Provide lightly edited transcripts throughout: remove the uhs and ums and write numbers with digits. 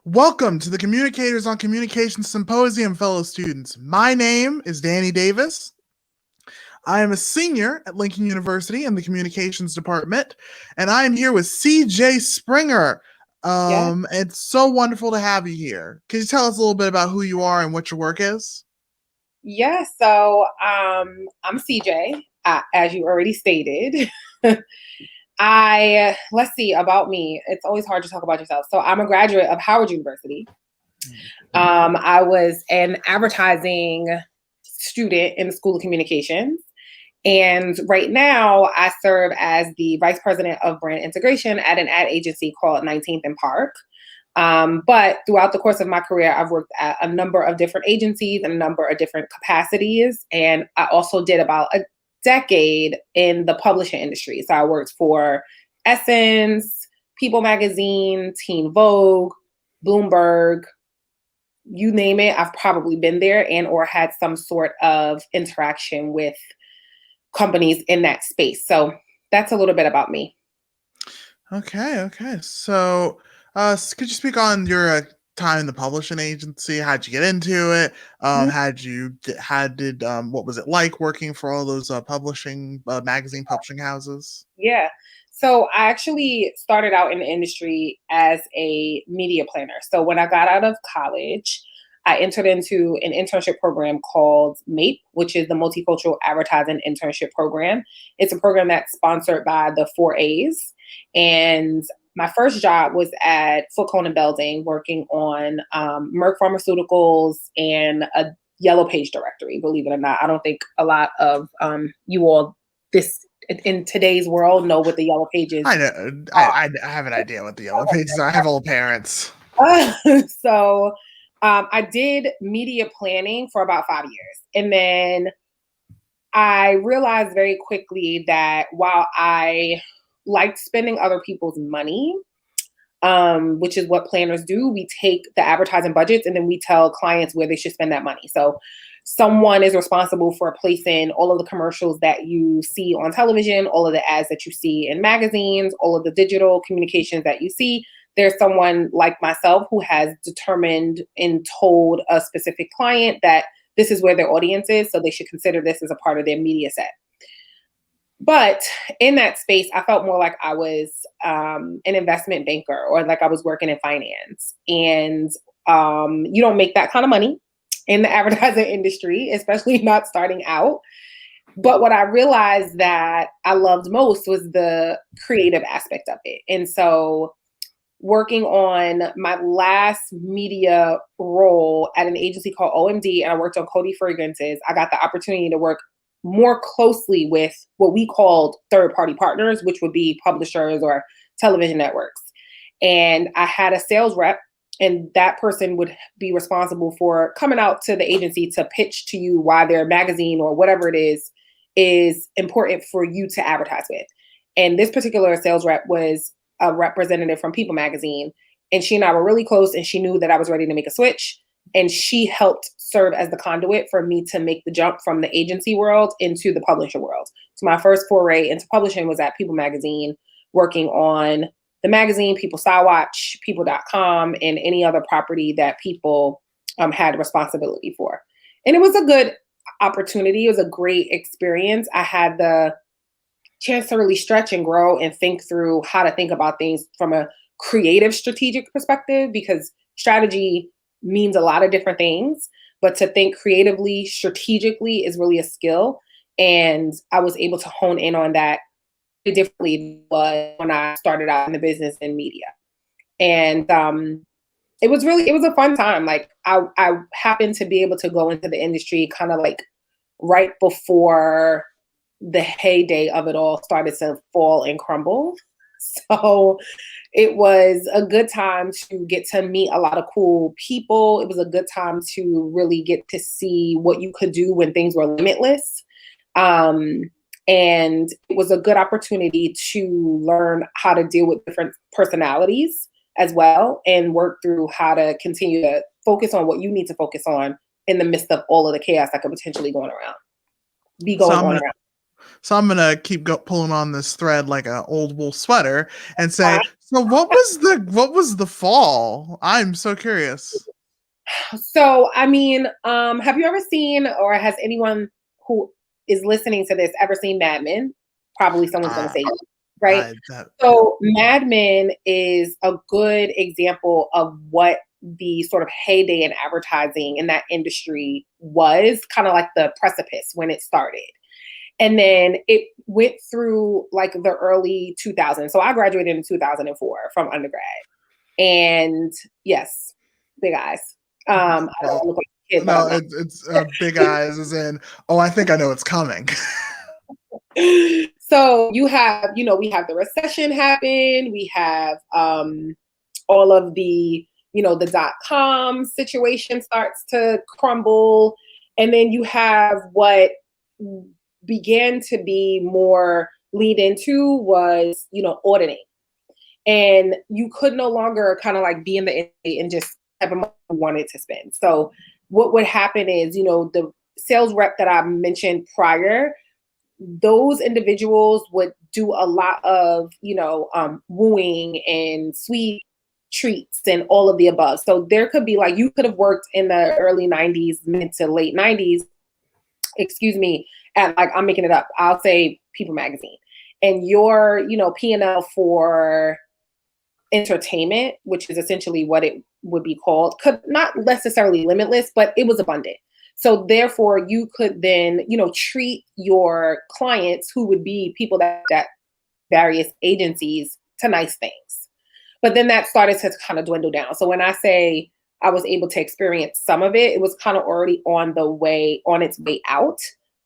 Welcome to the Communicators on Communication Symposium, fellow students. My name is Danny Davis. I am a senior at Lincoln University in the Communications Department, and I am here with CJ Springer. Yeah. It's so wonderful to have you here. Can you tell us a little bit about who you are and what your work is? Yeah. I'm CJ, as you already stated. Let's see about me. It's always hard to talk about yourself. So I'm a graduate of Howard University. I was an advertising student in the School of Communications. And right now, I serve as the vice president of brand integration at an ad agency called 19th and Park. But throughout the course of my career, I've worked at a number of different agencies and a number of different capacities. And I also did about a decade in the publishing industry. So I worked for Essence, People Magazine, Teen Vogue, Bloomberg, you name it. I've probably been there and or had some sort of interaction with companies in that space. So that's a little bit about me. Okay. So, could you speak on your time in the publishing agency? How'd you get into it? What was it like working for all those publishing magazine publishing houses? Yeah. So I actually started out in the industry as a media planner. So when I got out of college, I entered into an internship program called MAPE, which is the Multicultural Advertising Internship Program. It's a program that's sponsored by the 4As. And my first job was at Foot Cone and Belding, working on Merck Pharmaceuticals and a Yellow Page directory. Believe it or not, I don't think a lot of you all this in today's world know what the Yellow Pages I know. I have an idea what the yellow pages are. I have old parents. are. I did media planning for about 5 years. And then I realized very quickly that while I liked spending other people's money, which is what planners do, we take the advertising budgets and then we tell clients where they should spend that money. So someone is responsible for placing all of the commercials that you see on television, all of the ads that you see in magazines, all of the digital communications that you see. There's someone like myself who has determined and told a specific client that this is where their audience is, so they should consider this as a part of their media set. But in that space, I felt more like I was an investment banker or like I was working in finance. And you don't make that kind of money in the advertising industry, especially not starting out. But what I realized that I loved most was the creative aspect of it. And so working on my last media role at an agency called OMD, and I worked on Cody Fragrances, I got the opportunity to work more closely with what we called third-party partners, which would be publishers or television networks. And I had a sales rep, and that person would be responsible for coming out to the agency to pitch to you why their magazine or whatever it is important for you to advertise with. And this particular sales rep was a representative from People Magazine, and she and I were really close, and she knew that I was ready to make a switch. And she helped serve as the conduit for me to make the jump from the agency world into the publisher world. So my first foray into publishing was at People Magazine, working on the magazine, People Style Watch, People.com, and any other property that People had responsibility for. And it was a good opportunity. It was a great experience. I had the chance to really stretch and grow and think through how to think about things from a creative strategic perspective, because strategy means a lot of different things, but to think creatively, strategically is really a skill. And I was able to hone in on that differently when I started out in the business and media. And it was a fun time. Like I happened to be able to go into the industry kind of like right before the heyday of it all started to fall and crumble. So it was a good time to get to meet a lot of cool people. It was a good time to really get to see what you could do when things were limitless. And it was a good opportunity to learn how to deal with different personalities as well and work through how to continue to focus on what you need to focus on in the midst of all of the chaos that could potentially be So going I'm on gonna around. So I'm gonna keep pulling on this thread like an old wool sweater and say, Uh, So what was the fall? I'm so curious. So, I mean, have you ever seen, or has anyone who is listening to this ever seen Mad Men? Probably someone's going to Uh, say, yes, right? So, Mad Men is a good example of what the sort of heyday in advertising in that industry was, kind of like the precipice when it started. And then it went through like the early 2000s. So I graduated in 2004 from undergrad. And yes, big eyes. I don't look like a kid, but No, I'm not. it's big eyes as in, oh, I think I know it's coming. So you have, we have the recession happen. We have all of the, the .com situation starts to crumble. And then you have what began to be more lead into was, auditing. And you could no longer kind of like be in the industry and just have a money you wanted to spend. So what would happen is, the sales rep that I mentioned prior, those individuals would do a lot of, wooing and sweet treats and all of the above. So there could be like, you could have worked in the early 90s, mid to late 90s, excuse me, at like, I'm making it up, I'll say People Magazine. And your, P&L for entertainment, which is essentially what it would be called, could not necessarily limitless, but it was abundant. So therefore you could then, treat your clients, who would be people that various agencies, to nice things. But then that started to kind of dwindle down. So when I say I was able to experience some of it, it was kind of already on its way out.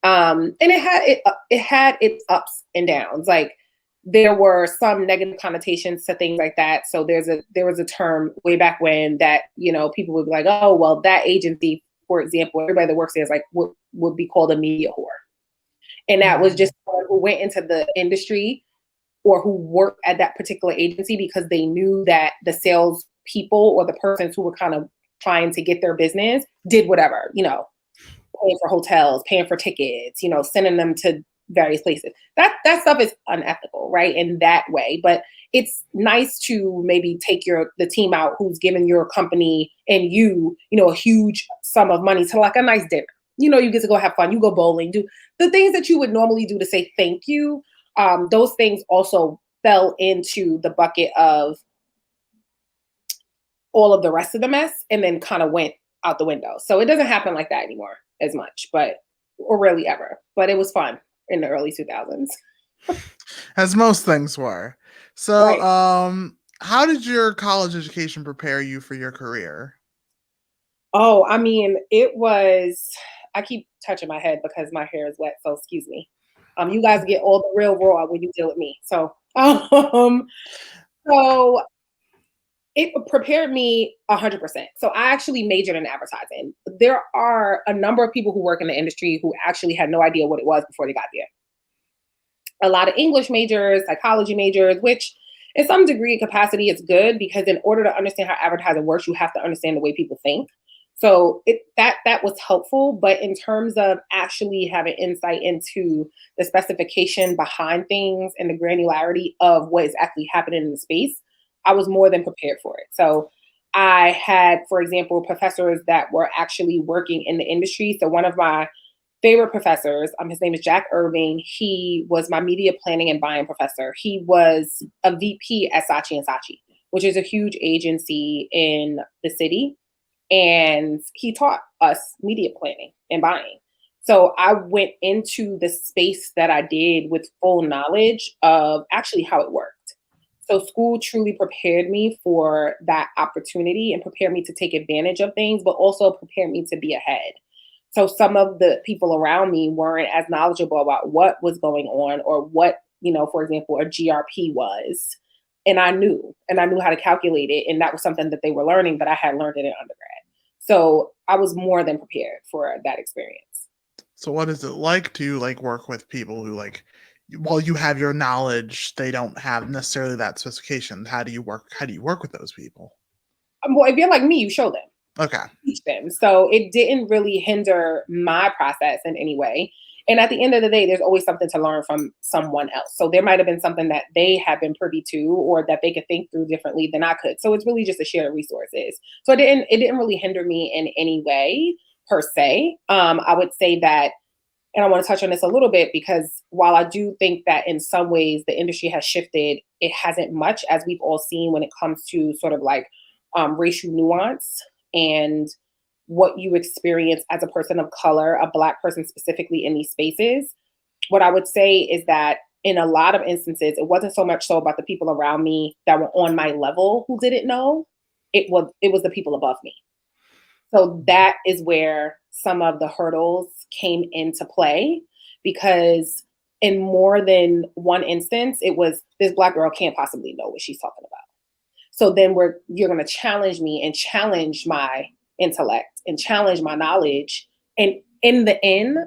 And it had its ups and downs. Like there were some negative connotations to things like that. So there was a term way back when that, people would be like, oh, well, that agency, for example, everybody that works there is like would be called a media whore. And that was just someone who went into the industry or who worked at that particular agency because they knew that the sales people or the persons who were kind of trying to get their business did whatever, paying for hotels, paying for tickets, sending them to various places. That stuff is unethical, right? In that way. But it's nice to maybe take the team out who's giving your company and a huge sum of money to like a nice dinner. You get to go have fun, you go bowling, do the things that you would normally do to say thank you. Those things also fell into the bucket of all of the rest of the mess and then kind of went out the window. So it doesn't happen like that anymore as much, or really ever. But it was fun in the early 2000s. As most things were. So, right. How did your college education prepare you for your career? Oh, I mean, I keep touching my head because my hair is wet, so excuse me. You guys get all the real raw when you deal with me. So, so it prepared me 100%. So I actually majored in advertising. There are a number of people who work in the industry who actually had no idea what it was before they got there. A lot of English majors, psychology majors, which in some degree and capacity is good because in order to understand how advertising works, you have to understand the way people think. So that was helpful. But in terms of actually having insight into the specification behind things and the granularity of what is actually happening in the space, I was more than prepared for it. So I had, for example, professors that were actually working in the industry. So one of my favorite professors, his name is Jack Irving. He was my media planning and buying professor. He was a VP at Saatchi & Saatchi, which is a huge agency in the city. And he taught us media planning and buying. So I went into the space that I did with full knowledge of actually how it worked. So school truly prepared me for that opportunity and prepared me to take advantage of things, but also prepared me to be ahead. So some of the people around me weren't as knowledgeable about what was going on or what, for example, a GRP was. And I knew how to calculate it. And that was something that they were learning, but I had learned it in undergrad. So I was more than prepared for that experience. So what is it like to work with people who while you have your knowledge, they don't have necessarily that specification? How do you work with those people? Well, if you're like me, you show them. Okay. Teach them. So it didn't really hinder my process in any way. And at the end of the day, there's always something to learn from someone else. So there might have been something that they have been privy to, or that they could think through differently than I could. So it's really just a share of resources. So it didn't really hinder me in any way per se. I would say that, and I want to touch on this a little bit, because while I do think that in some ways the industry has shifted, it hasn't much, as we've all seen when it comes to sort of like racial nuance and what you experience as a person of color, a Black person specifically in these spaces. What I would say is that in a lot of instances, it wasn't so much so about the people around me that were on my level who didn't know. It was the people above me. So that is where some of the hurdles came into play, because in more than one instance, it was, this Black girl can't possibly know what she's talking about. So then you're going to challenge me and challenge my intellect and challenge my knowledge. And in the end,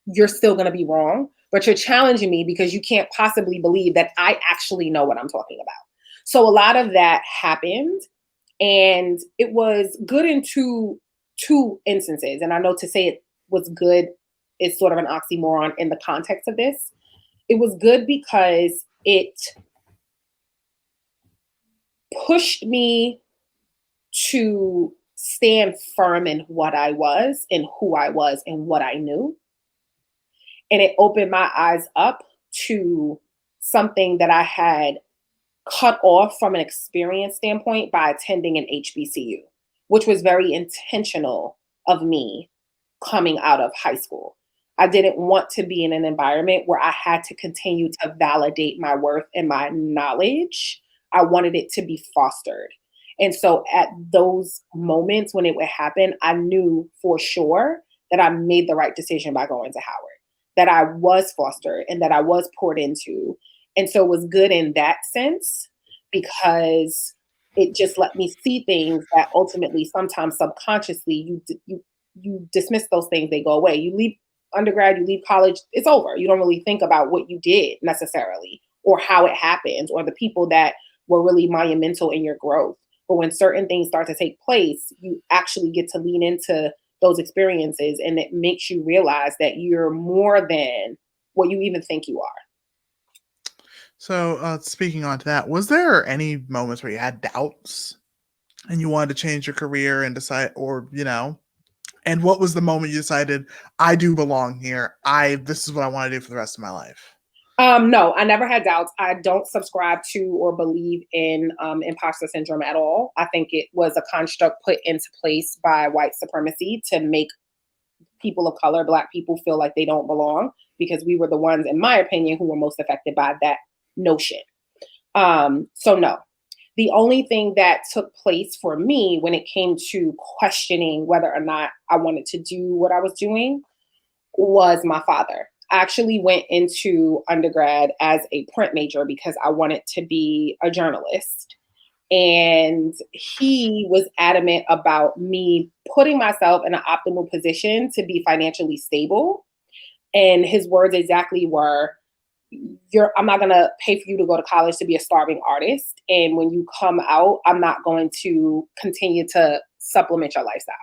you're still going to be wrong, but you're challenging me because you can't possibly believe that I actually know what I'm talking about. So a lot of that happened, and it was good in two instances. And I know to say it was good is sort of an oxymoron in the context of this. It was good because it pushed me to stand firm in what I was and who I was and what I knew. And it opened my eyes up to something that I had cut off from an experience standpoint by attending an HBCU, which was very intentional of me coming out of high school. I didn't want to be in an environment where I had to continue to validate my worth and my knowledge. I wanted it to be fostered. And so at those moments when it would happen, I knew for sure that I made the right decision by going to Howard, that I was fostered and that I was poured into. And so it was good in that sense, because it just let me see things that ultimately, sometimes subconsciously, you dismiss those things, they go away. You leave undergrad, you leave college, it's over. You don't really think about what you did necessarily, or how it happened, or the people that were really monumental in your growth. But when certain things start to take place, you actually get to lean into those experiences, and it makes you realize that you're more than what you even think you are. So, speaking on to that, was there any moments where you had doubts and you wanted to change your career and decide, or, and what was the moment you decided, I do belong here. This is what I want to do for the rest of my life? No, I never had doubts. I don't subscribe to or believe in imposter syndrome at all. I think it was a construct put into place by white supremacy to make people of color, Black people, feel like they don't belong, because we were the ones, in my opinion, who were most affected by that notion. So no. The only thing that took place for me when it came to questioning whether or not I wanted to do what I was doing was my father. I actually went into undergrad as a print major because I wanted to be a journalist. And he was adamant about me putting myself in an optimal position to be financially stable. And his words exactly were, I'm not going to pay for you to go to college to be a starving artist. And when you come out, I'm not going to continue to supplement your lifestyle.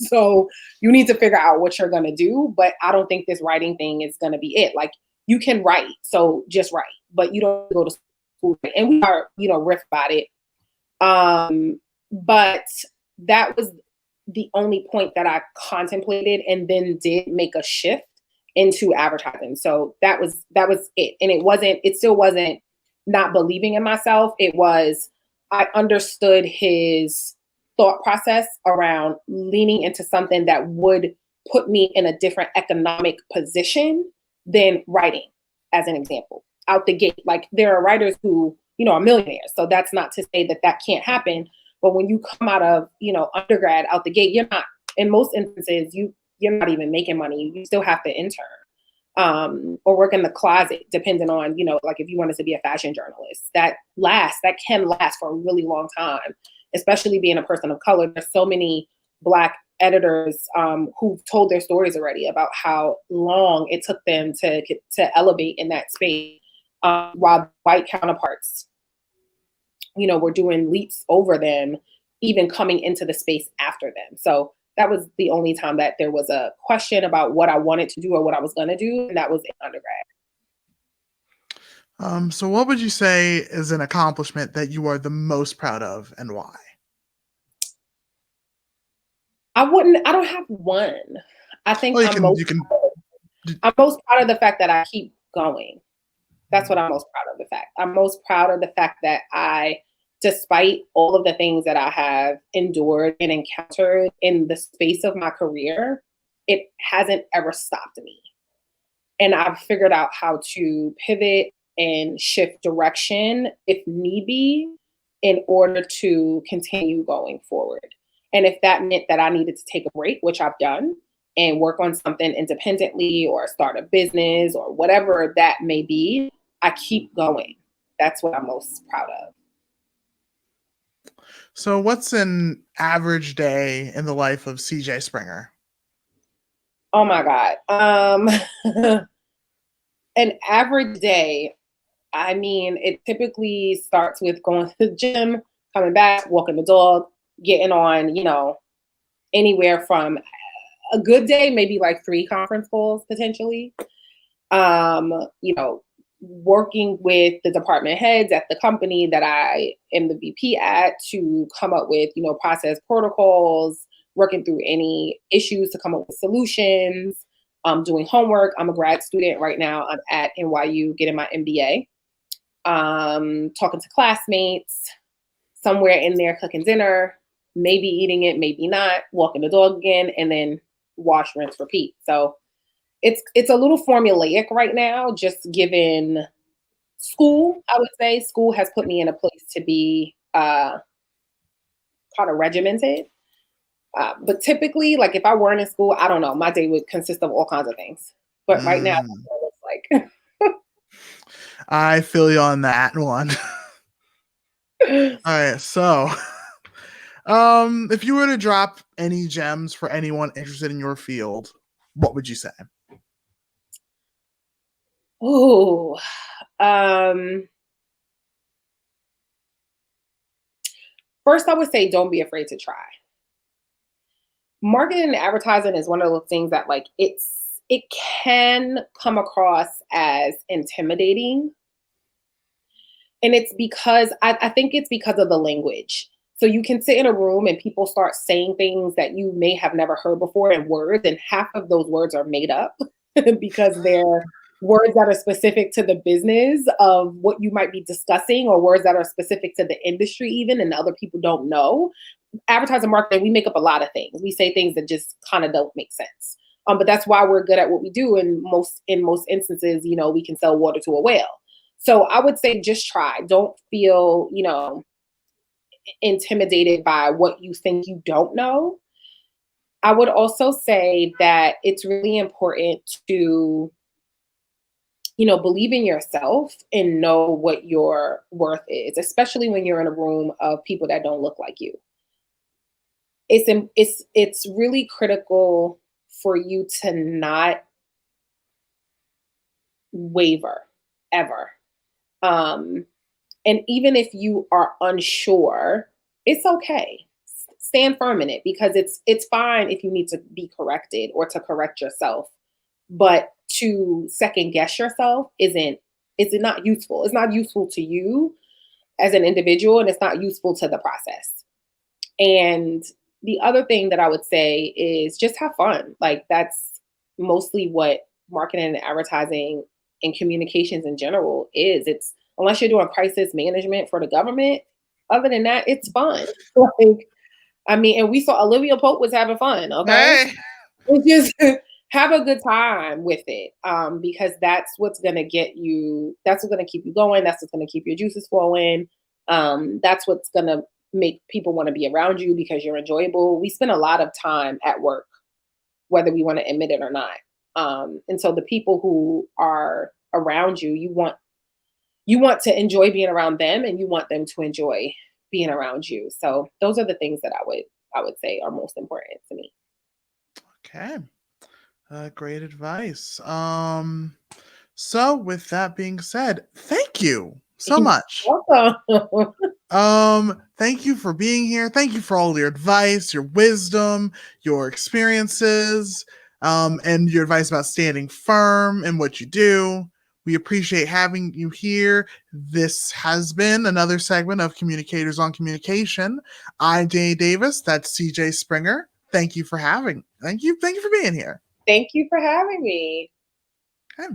So you need to figure out what you're going to do. But I don't think this writing thing is going to be it. Like, you can write, so just write, but you don't go to school. And we are, riff about it. But that was the only point that I contemplated, and then did make a shift into advertising. So that was it. And it still wasn't not believing in myself. It was, I understood his thought process around leaning into something that would put me in a different economic position than writing, as an example, out the gate. Like, there are writers who, are millionaires. So that's not to say that that can't happen. But when you come out of, undergrad out the gate, you're not, in most instances, you're not even making money. You still have to intern or work in the closet, depending on, like if you wanted to be a fashion journalist. That can last for a really long time, especially being a person of color. There's so many Black editors who've told their stories already about how long it took them to elevate in that space, while white counterparts, were doing leaps over them, even coming into the space after them. So That was the only time that there was a question about what I wanted to do or what I was going to do, and that was in undergrad. So what would you say is an accomplishment that you are the most proud of, and why? I don't have one. I think Well, you can. I'm most proud of the fact that I keep going. That's what I'm most proud of the fact. I'm most proud of the fact that despite all of the things that I have endured and encountered in the space of my career, it hasn't ever stopped me. And I've figured out how to pivot and shift direction if need be in order to continue going forward. And if that meant that I needed to take a break, which I've done, and work on something independently or start a business or whatever that may be, I keep going. That's what I'm most proud of. So what's an average day in the life of CJ Springer? Oh my God. An average day, I mean, it typically starts with going to the gym, coming back, walking the dog, getting on, anywhere from a good day, maybe like 3 conference calls potentially. You know, working with the department heads at the company that I am the VP at to come up with, process protocols, working through any issues to come up with solutions, doing homework. I'm a grad student right now. I'm at NYU getting my MBA. Talking to classmates, somewhere in there cooking dinner, maybe eating it, maybe not, walking the dog again, and then wash, rinse, repeat. So it's a little formulaic right now, just given school. I would say school has put me in a place to be kind of regimented. But typically, like if I weren't in school, I don't know, my day would consist of all kinds of things. But right now, that's what it looks like. I feel you on that one. All right, so if you were to drop any gems for anyone interested in your field, what would you say? Oh, first I would say don't be afraid to try. Marketing and advertising is one of those things that it can come across as intimidating. And it's because I think it's because of the language. So you can sit in a room and people start saying things that you may have never heard before in words, and half of those words are made up because they're words that are specific to the business of what you might be discussing, or words that are specific to the industry even, and other people don't know. Advertising marketing, we make up a lot of things. We say things that just kind of don't make sense. But that's why we're good at what we do. And in most instances, we can sell water to a whale. So I would say just try. Don't feel, intimidated by what you think you don't know. I would also say that it's really important to, believe in yourself and know what your worth is, especially when you're in a room of people that don't look like you. It's really critical for you to not waver ever. And even if you are unsure, it's okay. Stand firm in it, because it's fine if you need to be corrected or to correct yourself. But to second guess yourself is not useful. It's not useful to you as an individual, and it's not useful to the process. And the other thing that I would say is just have fun. Like that's mostly what marketing and advertising and communications in general is. It's unless you're doing crisis management for the government, other than that, it's fun. Like, I mean, and we saw Olivia Pope was having fun. Okay. Hey. It's just have a good time with it. Because that's what's gonna get you, that's what's gonna keep you going, that's what's gonna keep your juices flowing. That's what's gonna make people want to be around you because you're enjoyable. We spend a lot of time at work, whether we want to admit it or not. And so the people who are around you, you want to enjoy being around them, and you want them to enjoy being around you. So those are the things that I would say are most important to me. Okay. Great advice. So with that being said, thank you so much. Welcome. Thank you for being here. Thank you for all your advice, your wisdom, your experiences, and your advice about standing firm in what you do. We appreciate having you here. This has been another segment of Communicators on Communication. I'm Danny Davis. That's CJ Springer. Thank you for being here. Thank you for having me. Okay.